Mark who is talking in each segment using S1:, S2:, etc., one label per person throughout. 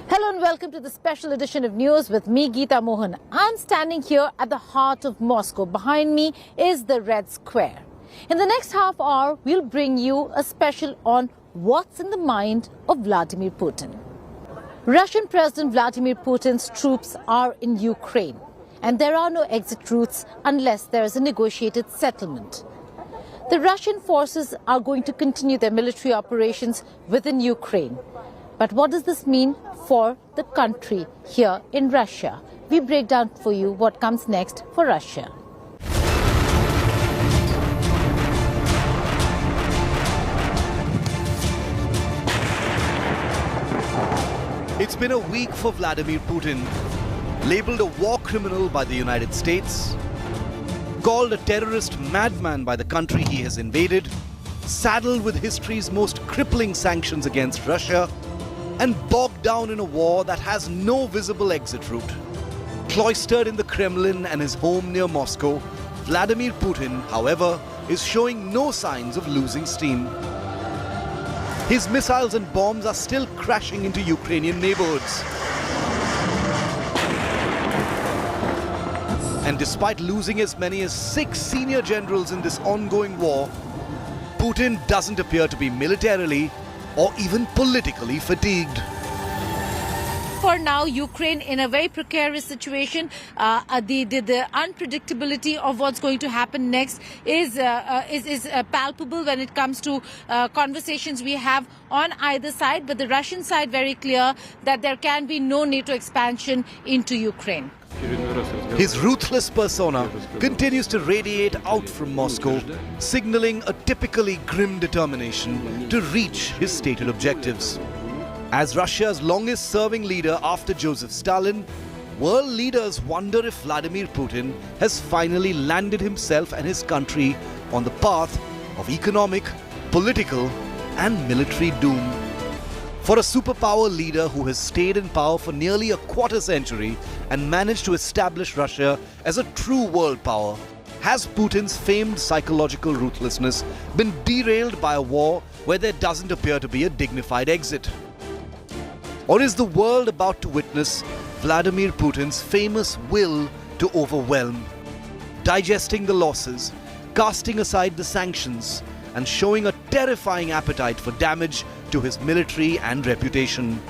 S1: Hello and welcome to the special edition of news with me, Geeta Mohan. I'm standing here at the heart of Moscow. Behind me is the Red Square. In the next half hour, we'll bring you a special on what's in the mind of Vladimir Putin. Russian President Vladimir Putin's troops are in Ukraine, and there are no exit routes unless there is a negotiated settlement. The Russian forces are going to continue their military operations within Ukraine. But what does this mean for the country here in Russia? We break down for you what comes next for Russia.
S2: It's been a week for Vladimir Putin, labeled a war criminal by the United States, called a terrorist madman by the country he has invaded, saddled with history's most crippling sanctions against Russia, and bogged down in a war that has no visible exit route. Cloistered in the Kremlin and his home near Moscow, Vladimir Putin, however, is showing no signs of losing steam. His missiles and bombs are still crashing into Ukrainian neighborhoods. And despite losing as many as 6 senior generals in this ongoing war, Putin doesn't appear to be militarily or even politically fatigued.
S1: For now, Ukraine in a very precarious situation. The unpredictability of what's going to happen next is palpable when it comes to conversations we have on either side. But the Russian side very clear that there can be no NATO expansion into Ukraine.
S2: His ruthless persona continues to radiate out from Moscow, signaling a typically grim determination to reach his stated objectives. As Russia's longest-serving leader after Joseph Stalin, world leaders wonder if Vladimir Putin has finally landed himself and his country on the path of economic, political, and military doom. For a superpower leader who has stayed in power for nearly a quarter century and managed to establish Russia as a true world power, has Putin's famed psychological ruthlessness been derailed by a war where there doesn't appear to be a dignified exit? Or is the world about to witness Vladimir Putin's famous will to overwhelm, digesting the losses, casting aside the sanctions, and showing a terrifying appetite for damage to his military and reputation?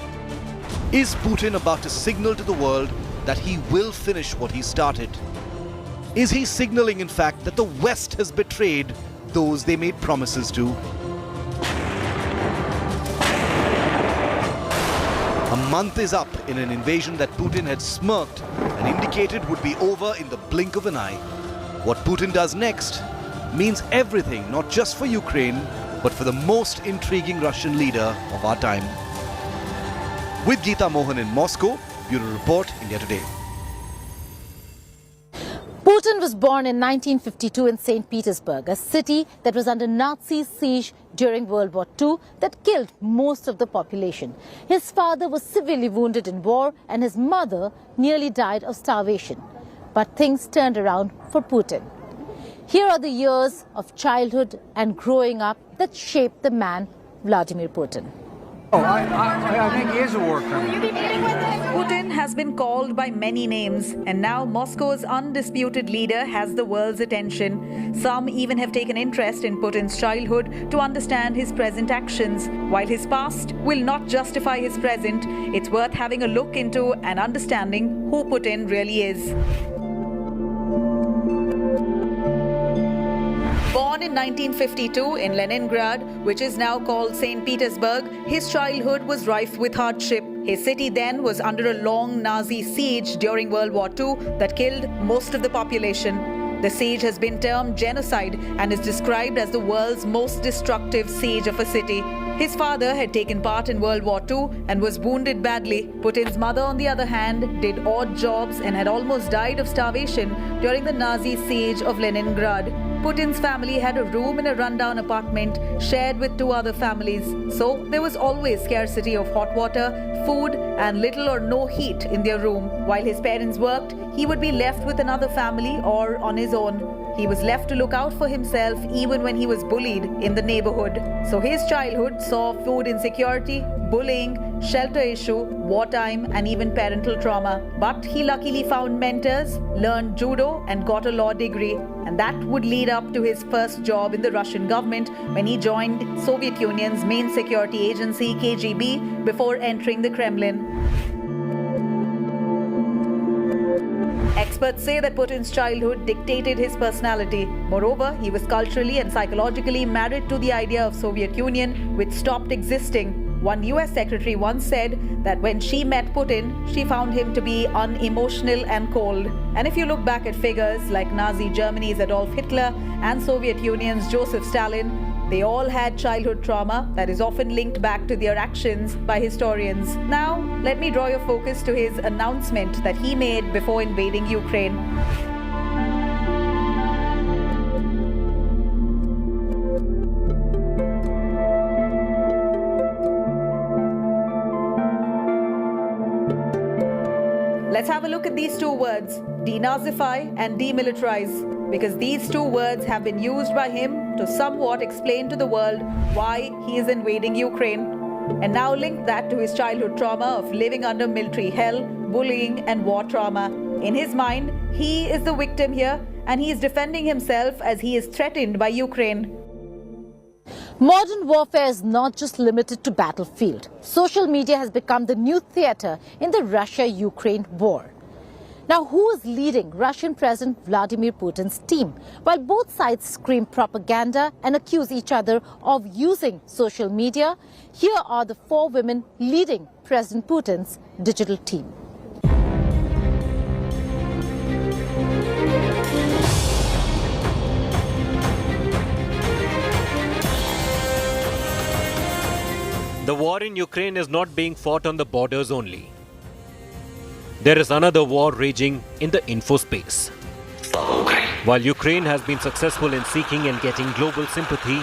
S2: Is Putin about to signal to the world that he will finish what he started? Is he signaling, in fact, that the West has betrayed those they made promises to? A month is up in an invasion that Putin had smirked and indicated would be over in the blink of an eye. What Putin does next means everything, not just for Ukraine, but for the most intriguing Russian leader of our time. With Geeta Mohan in Moscow, Bureau Report, India Today.
S1: Putin was born in 1952 in St. Petersburg, a city that was under Nazi siege during World War II that killed most of the population. His father was severely wounded in war and his mother nearly died of starvation. But things turned around for Putin. Here are the years of childhood and growing up that shaped the man Vladimir Putin.
S3: I think he is a war criminal.
S4: Putin has been called by many names, and now Moscow's undisputed leader has the world's attention. Some even have taken interest in Putin's childhood to understand his present actions. While his past will not justify his present, it's worth having a look into and understanding who Putin really is. Born in 1952 in Leningrad, which is now called St. Petersburg, his childhood was rife with hardship. His city then was under a long Nazi siege during World War II that killed most of the population. The siege has been termed genocide and is described as the world's most destructive siege of a city. His father had taken part in World War II and was wounded badly. Putin's mother, on the other hand, did odd jobs and had almost died of starvation during the Nazi siege of Leningrad. Putin's family had a room in a rundown apartment shared with 2 other families. So there was always scarcity of hot water, food, and little or no heat in their room. While his parents worked, he would be left with another family or on his own. He was left to look out for himself even when he was bullied in the neighborhood. So his childhood saw food insecurity, bullying, shelter issue, wartime, and even parental trauma. But he luckily found mentors, learned judo, and got a law degree. And that would lead up to his first job in the Russian government when he joined Soviet Union's main security agency, KGB, before entering the Kremlin. Experts say that Putin's childhood dictated his personality. Moreover, he was culturally and psychologically married to the idea of Soviet Union, which stopped existing. One US secretary once said that when she met Putin, she found him to be unemotional and cold. And if you look back at figures like Nazi Germany's Adolf Hitler and Soviet Union's Joseph Stalin, they all had childhood trauma that is often linked back to their actions by historians. Now, let me draw your focus to his announcement that he made before invading Ukraine. Let's have a look at these two words, denazify and demilitarize, because these two words have been used by him to somewhat explain to the world why he is invading Ukraine. And now link that to his childhood trauma of living under military hell, bullying, and war trauma. In his mind, he is the victim here, and he is defending himself as he is threatened by Ukraine.
S1: Modern warfare is not just limited to battlefield. Social media has become the new theater in the Russia-Ukraine war. Now, who is leading Russian President Vladimir Putin's team? While both sides scream propaganda and accuse each other of using social media, here are the 4 women leading President Putin's digital team.
S5: The war in Ukraine is not being fought on the borders only. There is another war raging in the info space. While Ukraine has been successful in seeking and getting global sympathy,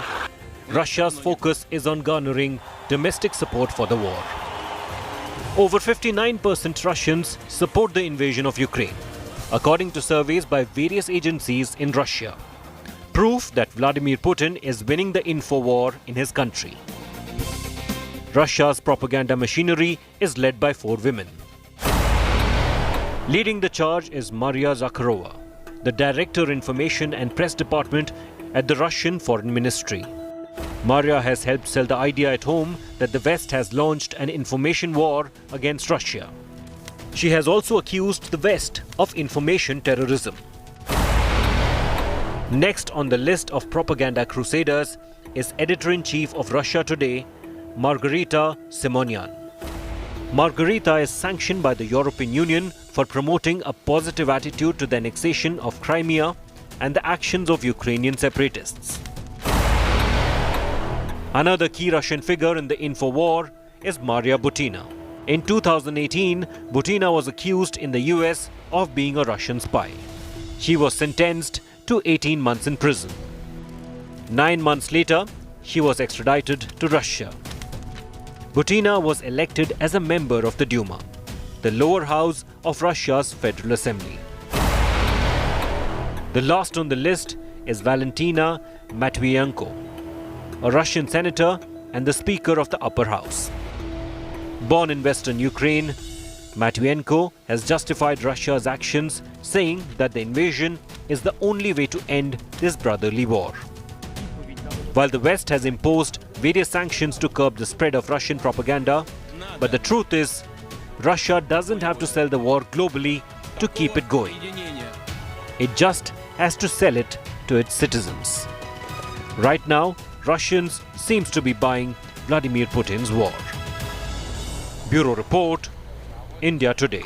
S5: Russia's focus is on garnering domestic support for the war. Over 59% Russians support the invasion of Ukraine, according to surveys by various agencies in Russia. Proof that Vladimir Putin is winning the info war in his country. Russia's propaganda machinery is led by 4 women. Leading the charge is Maria Zakharova, the Director Information and Press Department at the Russian Foreign Ministry. Maria has helped sell the idea at home that the West has launched an information war against Russia. She has also accused the West of information terrorism. Next on the list of propaganda crusaders is Editor-in-Chief of Russia Today, Margarita Simonyan. Margarita is sanctioned by the European Union for promoting a positive attitude to the annexation of Crimea and the actions of Ukrainian separatists. Another key Russian figure in the info war is Maria Butina. In 2018, Butina was accused in the US of being a Russian spy. She was sentenced to 18 months in prison. 9 months later, she was extradited to Russia. Butina was elected as a member of the Duma, the lower house of Russia's Federal Assembly. The last on the list is Valentina Matvienko, a Russian senator and the Speaker of the upper house. Born in western Ukraine, Matvienko has justified Russia's actions, saying that the invasion is the only way to end this brotherly war. While the West has imposed various sanctions to curb the spread of Russian propaganda, but the truth is, Russia doesn't have to sell the war globally to keep it going. It just has to sell it to its citizens. Right now, Russians seems to be buying Vladimir Putin's war. Bureau Report, India Today.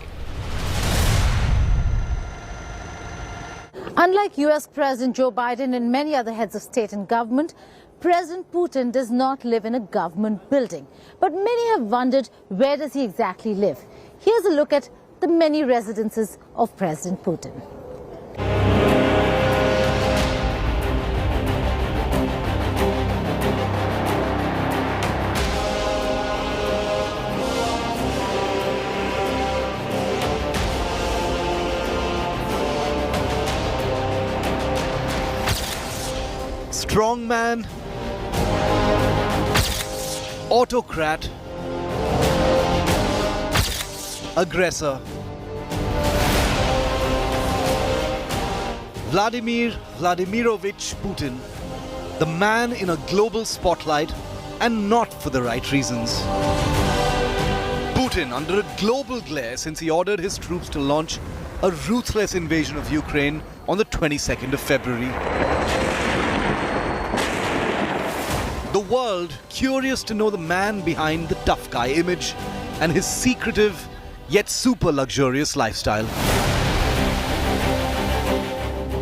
S1: Unlike US President Joe Biden and many other heads of state and government, President Putin does not live in a government building. But many have wondered, where does he exactly live? Here's a look at the many residences of President Putin.
S2: Strongman, autocrat, aggressor. Vladimir Vladimirovich Putin, the man in a global spotlight, and not for the right reasons. Putin under a global glare since he ordered his troops to launch a ruthless invasion of Ukraine on the 22nd of February. The world curious to know the man behind the tough guy image and his secretive yet super luxurious lifestyle.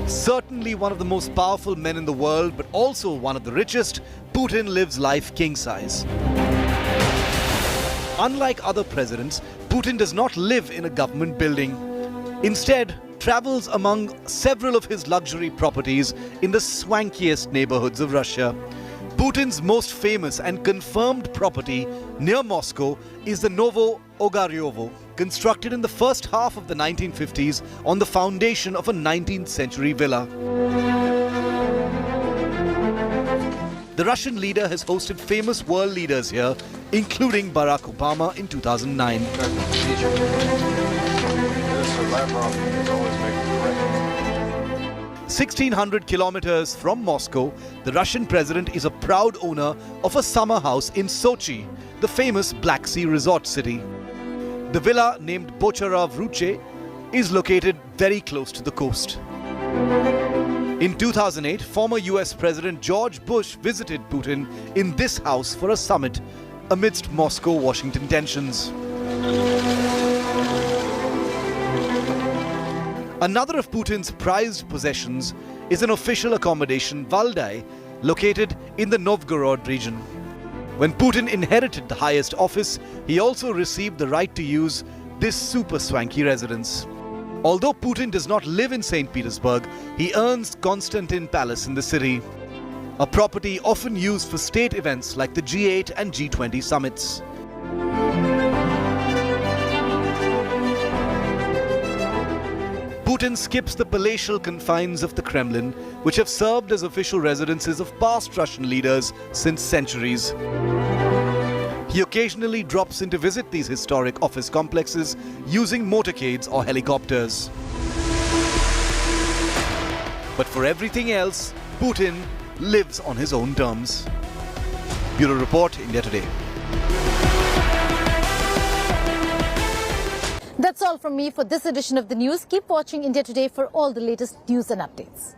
S2: Certainly one of the most powerful men in the world, but also one of the richest, Putin lives life king size. Unlike other presidents, Putin does not live in a government building. Instead, travels among several of his luxury properties in the swankiest neighborhoods of Russia. Putin's most famous and confirmed property near Moscow is the Novo Ogaryovo, constructed in the first half of the 1950s on the foundation of a 19th century villa. The Russian leader has hosted famous world leaders here, including Barack Obama in 2009. 1,600 kilometers from Moscow, the Russian president is a proud owner of a summer house in Sochi, the famous Black Sea resort city. The villa, named Bochara Vruche, is located very close to the coast. In 2008, former US President George Bush visited Putin in this house for a summit amidst Moscow-Washington tensions. Another of Putin's prized possessions is an official accommodation, Valdai, located in the Novgorod region. When Putin inherited the highest office, he also received the right to use this super swanky residence. Although Putin does not live in St. Petersburg, he earns Konstantin Palace in the city, a property often used for state events like the G8 and G20 summits. Putin skips the palatial confines of the Kremlin, which have served as official residences of past Russian leaders since centuries. He occasionally drops in to visit these historic office complexes using motorcades or helicopters. But for everything else, Putin lives on his own terms. Bureau Report, India Today.
S1: That's all from me for this edition of the news. Keep watching India Today for all the latest news and updates.